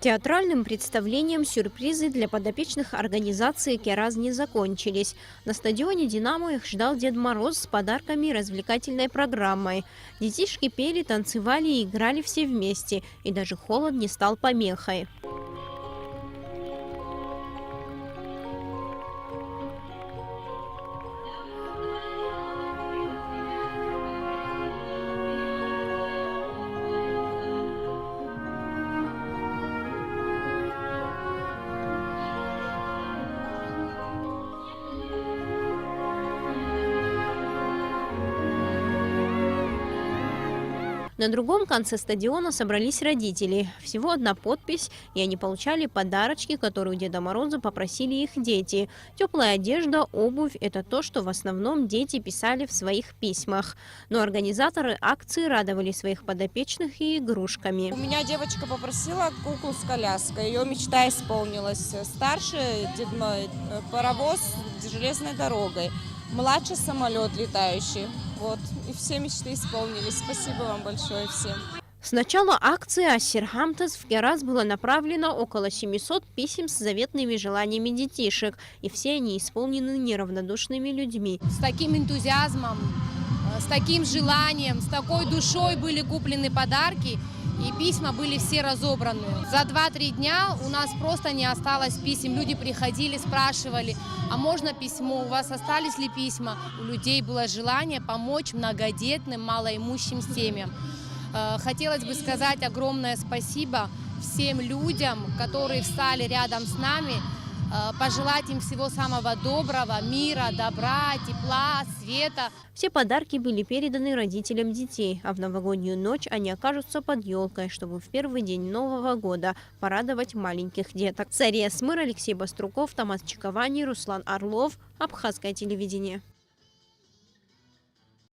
Театральным представлением сюрпризы для подопечных организации «Кераз» не закончились. На стадионе «Динамо» их ждал Дед Мороз с подарками и развлекательной программой. Детишки пели, танцевали и играли все вместе, и даже холод не стал помехой. На другом конце стадиона собрались родители. Всего одна подпись, и они получали подарочки, которые у Деда Мороза попросили их дети. Теплая одежда, обувь – это то, что в основном дети писали в своих письмах. Но организаторы акции радовали своих подопечных и игрушками. У меня девочка попросила куклу с коляской, ее мечта исполнилась. Старший паровоз с железной дорогой, младший самолет летающий. Вот, и все мечты исполнились. Спасибо вам большое всем. С начала акции «Ассир Хамтас» в Кераз было направлено около 700 писем с заветными желаниями детишек, и все они исполнены неравнодушными людьми. С таким энтузиазмом, с таким желанием, с такой душой были куплены подарки, и письма были все разобраны. За 2-3 дня у нас просто не осталось писем. Люди приходили, спрашивали, а можно письмо, у вас остались ли письма? У людей было желание помочь многодетным, малоимущим семьям. Хотелось бы сказать огромное спасибо всем людям, которые встали рядом с нами, пожелать им всего самого доброго, мира, добра, тепла, света. Все подарки были переданы родителям детей, а в новогоднюю ночь они окажутся под елкой, чтобы в первый день Нового года порадовать маленьких деток. Сария Смыр, Алексей Баструков, Томас Чиковани, Руслан Орлов. Абхазское телевидение.